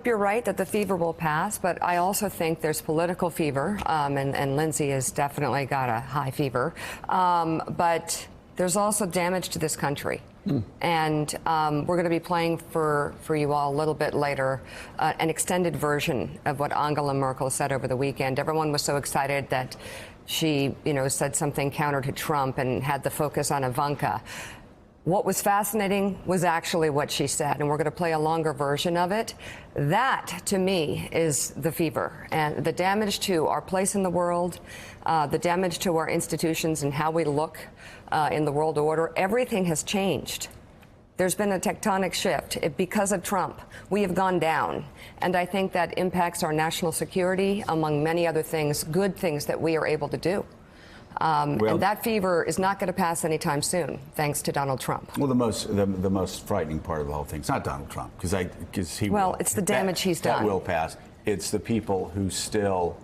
you're right that the fever will pass, but I also think there's political fever, and Lindsay has definitely got a high fever. But there's also damage to this country. And we're going to be playing for you all a little bit later an extended version of what Angela Merkel said over the weekend. Everyone was so excited that she, said something counter to Trump and had the focus on Ivanka. What was fascinating was actually what she said, and we're going to play a longer version of it. That, to me, is the fever, and the damage to our place in the world, the damage to our institutions and how we look in the world order. Everything has changed. There's been a tectonic shift. Because of Trump, we have gone down, and I think that impacts our national security, among many other things, good things that we are able to do. And that fever is not going to pass anytime soon, thanks to Donald Trump. Well, the most frightening part of the whole thing is not Donald Trump, because he. Well, it's the damage he's done. That will pass. It's the people who still,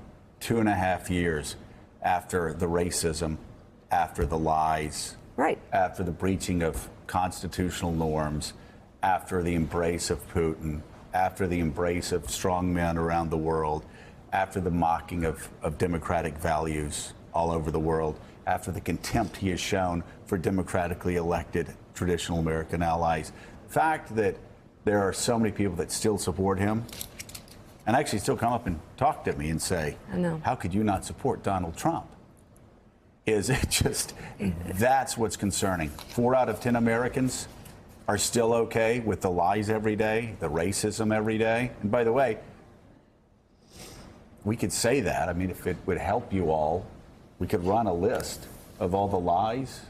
2.5 years after the racism, after the lies, right, after the breaching of constitutional norms, after the embrace of Putin, after the embrace of strong men around the world, after the mocking of democratic values all over the world, after the contempt he has shown for democratically elected traditional American allies. The fact that there are so many people that still support him and actually still come up and talk to me and say, how could you not support Donald Trump? Is it just, that's what's concerning. 4 out of 10 Americans are still okay with the lies every day, the racism every day. And by the way, we could say that. I mean, if it would help you all, we could run a list of all the lies.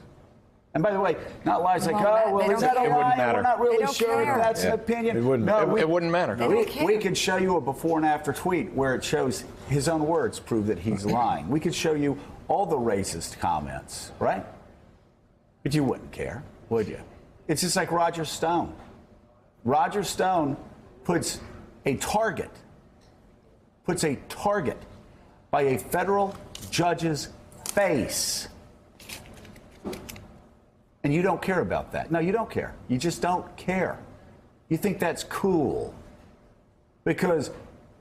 And by the way, not lies like, is that a lie? We're not really sure if that's an opinion. It wouldn't, it wouldn't matter. We could show you a before and after tweet where it shows his own words prove that he's lying. We could show you all the racist comments, right? But you wouldn't care, would you? It's just like Roger Stone. Roger Stone puts a target by a federal judge's face. And you don't care about that. No, you don't care. You just don't care. You think that's cool because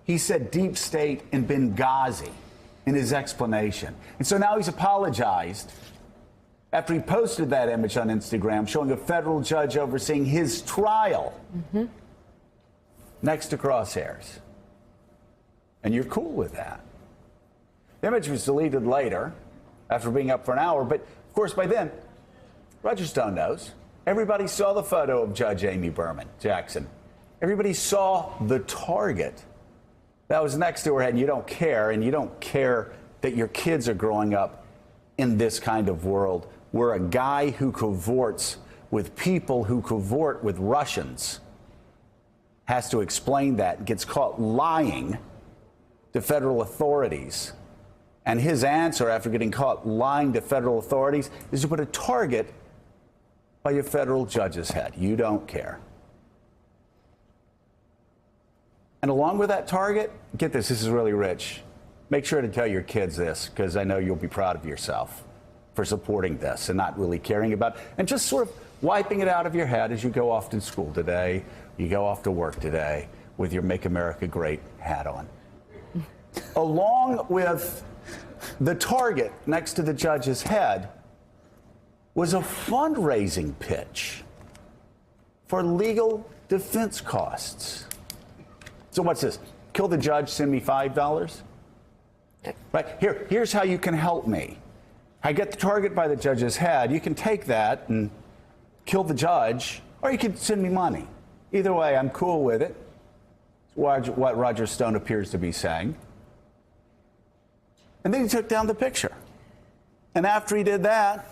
he said deep state in Benghazi in his explanation. And so now he's apologized after he posted that image on Instagram showing a federal judge overseeing his trial next to crosshairs. And you're cool with that. The image was deleted later after being up for an hour, but of course by then, Roger Stone knows. Everybody saw the photo of Judge Amy Berman Jackson. Everybody saw the target that was next to her head, and you don't care, and you don't care that your kids are growing up in this kind of world where a guy who cavorts with people who cavort with Russians has to explain that, gets caught lying to federal authorities. And his answer after getting caught lying to federal authorities is to put a target by your federal judge's head. You don't care. And along with that target, get this is really rich. Make sure to tell your kids this, because I know you'll be proud of yourself for supporting this and not really caring about, and just sort of wiping it out of your head as you go off to school today, you go off to work today with your Make America Great hat on. Along with the target next to the judge's head was a fundraising pitch for legal defense costs. So what's this? Kill the judge, send me $5? Right, here's how you can help me. I get the target by the judge's head. You can take that and kill the judge, or you can send me money. Either way, I'm cool with it. It's what Roger Stone appears to be saying. And then he took down the picture. And after he did that,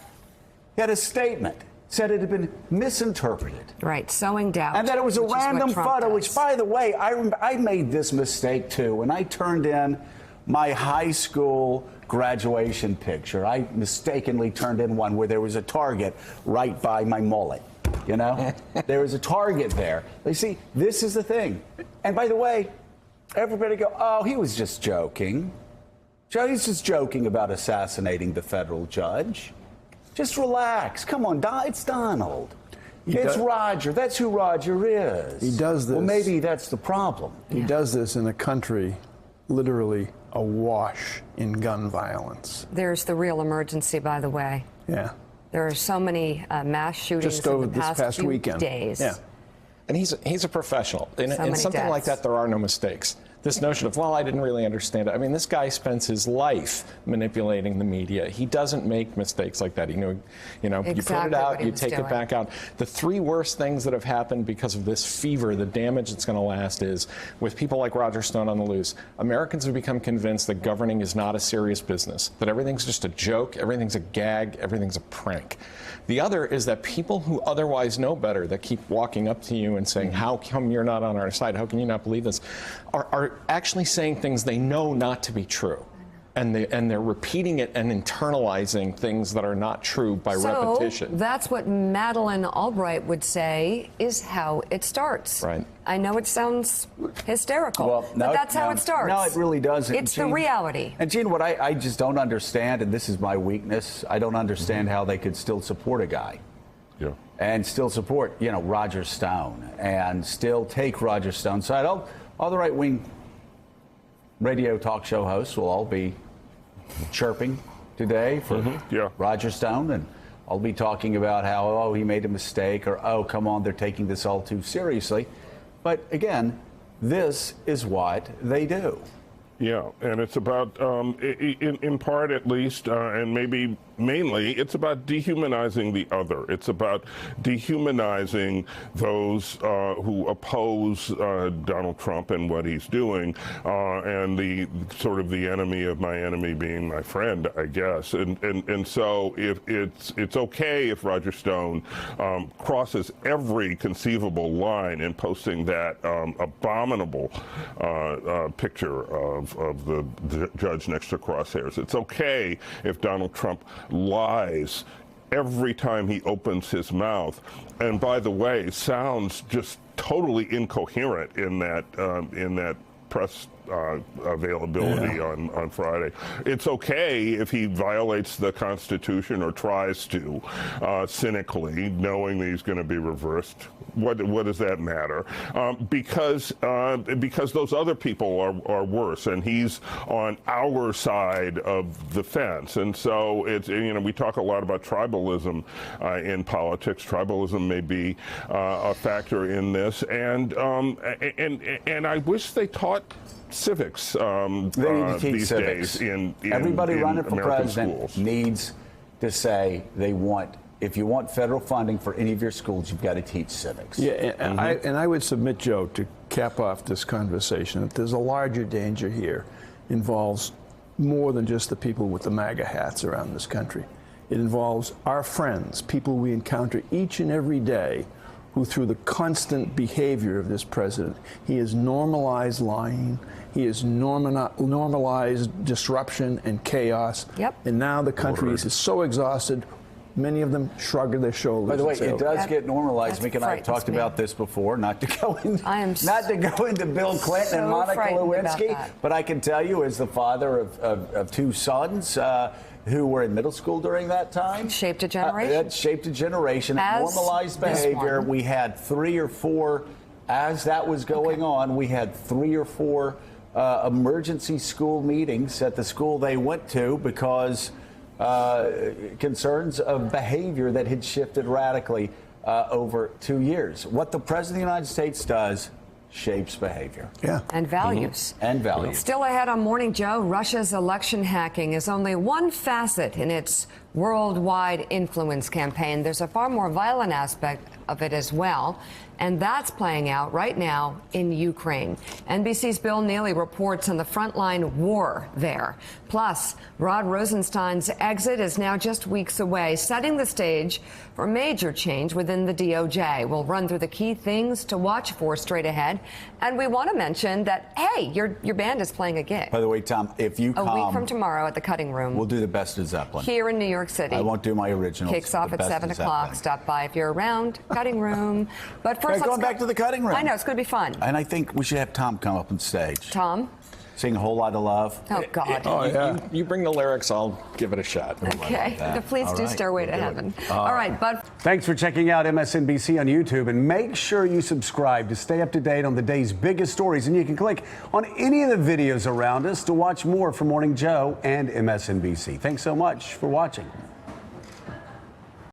he had a statement, said it had been misinterpreted. Right, sowing doubt. And that it was a random photo, which, by the way, I made this mistake too. When I turned in my high school graduation picture, I mistakenly turned in one where there was a target right by my mullet. You know, there was a target there. You see, this is the thing. And by the way, everybody go, oh, he was just joking. He's just joking about assassinating the federal judge. Just relax. Come on, it's Donald. It's Roger. That's who Roger is. He does this. Well, maybe that's the problem. He does this in a country literally awash in gun violence. There's the real emergency, by the way. Yeah. There are so many mass shootings Just over in the this past few weekend. days. Yeah. And he's a professional. In many something like deaths. that, there are no mistakes. This notion of, well, I didn't really understand it. I mean, this guy spends his life manipulating the media. He doesn't make mistakes like that. You put it Exactly out, what he you was take doing. it back out. The three worst things that have happened because of this fever, the damage that's going to last, is with people like Roger Stone on the loose, Americans have become convinced that governing is not a serious business, that everything's just a joke, everything's a gag, everything's a prank. The other is that people who otherwise know better, that keep walking up to you and saying, how come you're not on our side? How can you not believe this? Are actually saying things they know not to be true. And they're repeating it and internalizing things that are not true by repetition. That's what Madeleine Albright would say is how it starts. Right. I know it sounds hysterical, Well, but that's how it starts. No, it really doesn't. It's the Gene, reality. And Gene, what I just don't understand, and this is my weakness, I don't understand how they could still support a guy. Yeah. And still support, Roger Stone, and still take Roger Stone's side. All the right-wing radio talk show hosts will all be chirping today for Yeah. Roger Stone, and I'll be talking about how, he made a mistake, or, come on, they're taking this all too seriously. But again, this is what they do. Yeah, and it's about, in part at least, and maybe mainly, it's about dehumanizing the other. It's about dehumanizing those who oppose Donald Trump and what he's doing, and the sort of the enemy of my enemy being my friend, I guess. And so if it's okay if Roger Stone crosses every conceivable line in posting that abominable picture of the judge next to crosshairs. It's okay if Donald Trump lies every time he opens his mouth, and by the way, sounds just totally incoherent in that press availability on Friday. It's okay if he violates the Constitution or tries to, cynically, knowing that he's going to be reversed. What does that matter? Because those other people are worse, and he's on our side of the fence. And so it's, we talk a lot about tribalism in politics. Tribalism may be a factor in this, and I wish they taught civics They need to teach these civics. days in Everybody running for American president schools. needs to say if you want federal funding for any of your schools, you've got to teach civics. Yeah, and I would submit, Joe, to cap off this conversation, that there's a larger danger here. Involves more than just the people with the MAGA hats around this country. It involves our friends, people we encounter each and every day, who through the constant behavior of this president, he has normalized lying, he has normalized disruption and chaos. Yep. And now the country is so exhausted, many of them shrug their shoulders. By the way, and say, it does That- get normalized. that Mick and I have frightens talked me. about this before. Not to go into Bill Clinton So and Monica frightened about Lewinsky, that. but I can tell you, as the father of two sons who were in middle school during that time, Shaped a generation. That shaped a generation. It As normalized this behavior. one. We had 3 or 4, as that was going on, we had 3 or 4 emergency school meetings at the school they went to because concerns of behavior that had shifted radically over 2 years. What the President of the United States does shapes behavior. Yeah. And values. And values. Still ahead on Morning Joe, Russia's election hacking is only one facet in its worldwide influence campaign. There's a far more violent aspect of it as well, and that's playing out right now in Ukraine. NBC's Bill Neely reports on the frontline war there. Plus, Rod Rosenstein's exit is now just weeks away, setting the stage for major change within the DOJ. We'll run through the key things to watch for straight ahead, and we want to mention that, hey, your band is playing a gig By the way, Tom, if you a come, week from tomorrow at the Cutting Room we'll do the Best of Zeppelin. here in New York City. I won't do my originals. Kicks off The at Best 7 of o'clock. Zeppelin. Stop by if you're around. Cutting Room. But first, Right, let's going go back to the Cutting Room. I know, it's going to be fun. And I think we should have Tom come up on stage. Tom? Sing a whole lot of love. Oh, God. Oh, yeah. You bring the lyrics, I'll give it a shot. Okay. Please All do right, Stairway to we'll do Heaven. it. All right, Bud. Thanks for checking out MSNBC on YouTube, and make sure you subscribe to stay up to date on the day's biggest stories. And you can click on any of the videos around us to watch more from Morning Joe and MSNBC. Thanks so much for watching.